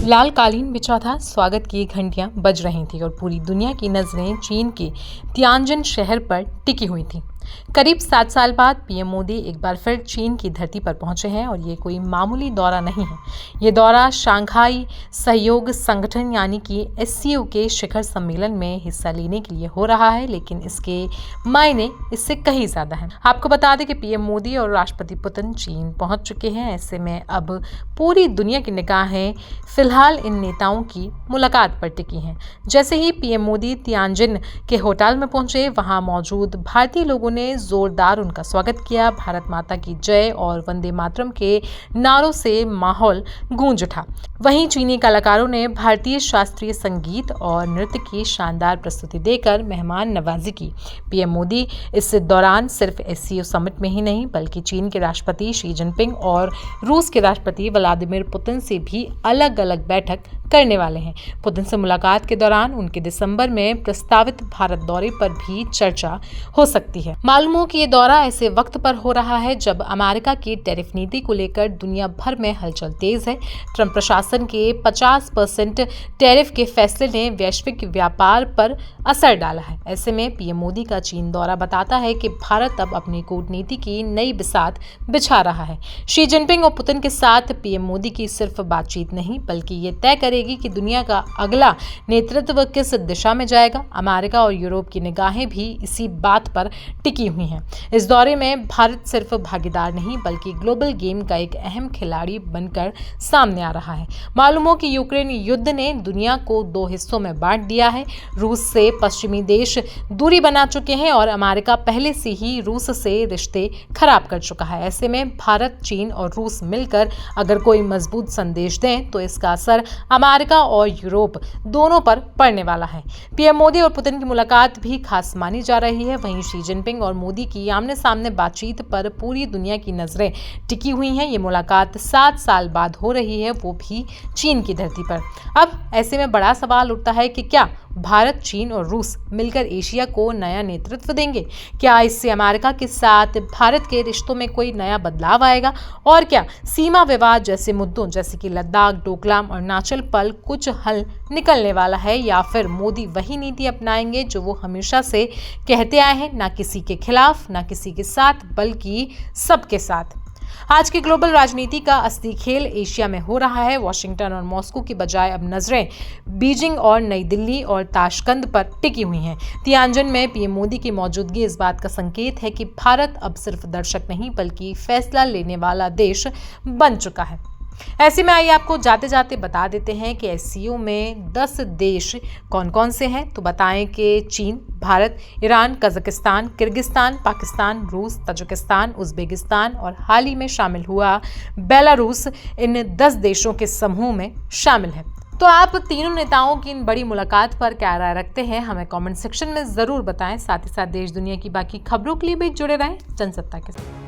लाल कालीन बिछा था, स्वागत की घंटियां बज रही थी और पूरी दुनिया की नजरें चीन के तियानजिन शहर पर टिकी हुई थी। करीब 7 साल बाद पीएम मोदी एक बार फिर चीन की धरती पर पहुंचे हैं और ये कोई मामूली दौरा नहीं है। ये दौरा शंघाई सहयोग संगठन यानी कि एससीओ के शिखर सम्मेलन में हिस्सा लेने के लिए हो रहा है, लेकिन इसके मायने इससे कहीं ज्यादा हैं। आपको बता दें कि पीएम मोदी और राष्ट्रपति पुतिन चीन पहुंच चुके हैं। ऐसे में अब पूरी दुनिया की निगाहें फिलहाल इन नेताओं की मुलाकात पर टिकी हैं। जैसे ही पीएम मोदी तियानजिन के होटल में पहुंचे, वहां मौजूद भारतीय लोगों ने जोरदार उनका स्वागत किया। भारत माता की जय और वंदे मातरम के नारों से माहौल गूंज उठा। वहीं चीनी कलाकारों ने भारतीय शास्त्रीय संगीत और नृत्य की शानदार प्रस्तुति देकर मेहमान नवाजी की। पीएम मोदी इस दौरान सिर्फ एससीओ समिट में ही नहीं बल्कि चीन के राष्ट्रपति शी जिनपिंग और रूस के राष्ट्रपति व्लादिमीर पुतिन से भी अलग अलग बैठक करने वाले हैं। पुतिन से मुलाकात के दौरान उनके दिसंबर में प्रस्तावित भारत दौरे पर भी चर्चा हो सकती है। मालूम हो कि ये दौरा ऐसे वक्त पर हो रहा है जब अमेरिका की टैरिफ नीति को लेकर दुनिया भर में हलचल तेज है। ट्रंप प्रशासन के 50% टैरिफ के फैसले ने वैश्विक व्यापार पर असर डाला है। ऐसे में पीएम मोदी का चीन दौरा बताता है कि भारत अब अपनी कूटनीति की नई बिसात बिछा रहा है। शी जिनपिंग और पुतिन के साथ पीएम मोदी की सिर्फ बातचीत नहीं बल्कि ये तय करेगी कि दुनिया का अगला नेतृत्व किस दिशा में जाएगा। अमेरिका और यूरोप की निगाहें भी इसी बात पर टिकी हुई हैं। इस दौरे में भारत सिर्फ भागीदार नहीं बल्कि ग्लोबल गेम का एक अहम खिलाड़ी बनकर सामने आ रहा है। मालूम हो कि यूक्रेन युद्ध ने दुनिया को 2 हिस्सों में बांट दिया है। रूस से पश्चिमी देश दूरी बना चुके हैं और अमेरिका पहले से ही रूस से रिश्ते खराब कर चुका है। ऐसे में भारत, चीन और रूस मिलकर अगर कोई मजबूत संदेश दें तो इसका असर अमेरिका और यूरोप दोनों पर पड़ने वाला है। पीएम मोदी और पुतिन की मुलाकात भी खास मानी जा रही है। वहीं शी जिनपिंग और मोदी की आमने सामने बातचीत पर पूरी दुनिया की नजरें टिकी हुई हैं। ये मुलाकात 7 साल बाद हो रही है, वो भी चीन की धरती पर। अब ऐसे में बड़ा सवाल उठता है कि क्या भारत, चीन और रूस मिलकर एशिया को नया नेतृत्व देंगे? क्या इससे अमेरिका के साथ भारत के रिश्तों में कोई नया बदलाव आएगा? और क्या सीमा विवाद जैसे मुद्दों जैसे कि लद्दाख, डोकलाम और नाचल पर कुछ हल निकलने वाला है, या फिर मोदी वही नीति अपनाएंगे जो वो हमेशा से कहते आए हैं, ना किसी के खिलाफ, ना किसी के साथ बल्कि सबके साथ। आज की ग्लोबल राजनीति का असली खेल एशिया में हो रहा है। वॉशिंगटन और मॉस्को की बजाय अब नजरें बीजिंग और नई दिल्ली और ताशकंद पर टिकी हुई हैं। तियानजिन में पीएम मोदी की मौजूदगी इस बात का संकेत है कि भारत अब सिर्फ दर्शक नहीं बल्कि फैसला लेने वाला देश बन चुका है। ऐसे में आइए आपको जाते जाते बता देते हैं कि एससीओ में 10 देश कौन कौन से हैं। तो बताएं कि चीन, Bharat, Iran, Kazakhstan, Kyrgyzstan, Pakistan, रूस, ताजिकिस्तान, उज्बेकिस्तान और हाल ही में शामिल हुआ बेलारूस इन 10 देशों के समूह में शामिल है। तो आप तीनों नेताओं की इन बड़ी मुलाकात पर क्या राय रखते हैं, हमें कमेंट सेक्शन में ज़रूर बताएं। साथ ही साथ देश दुनिया की बाकी खबरों के लिए भी जुड़े रहें जनसत्ता के साथ।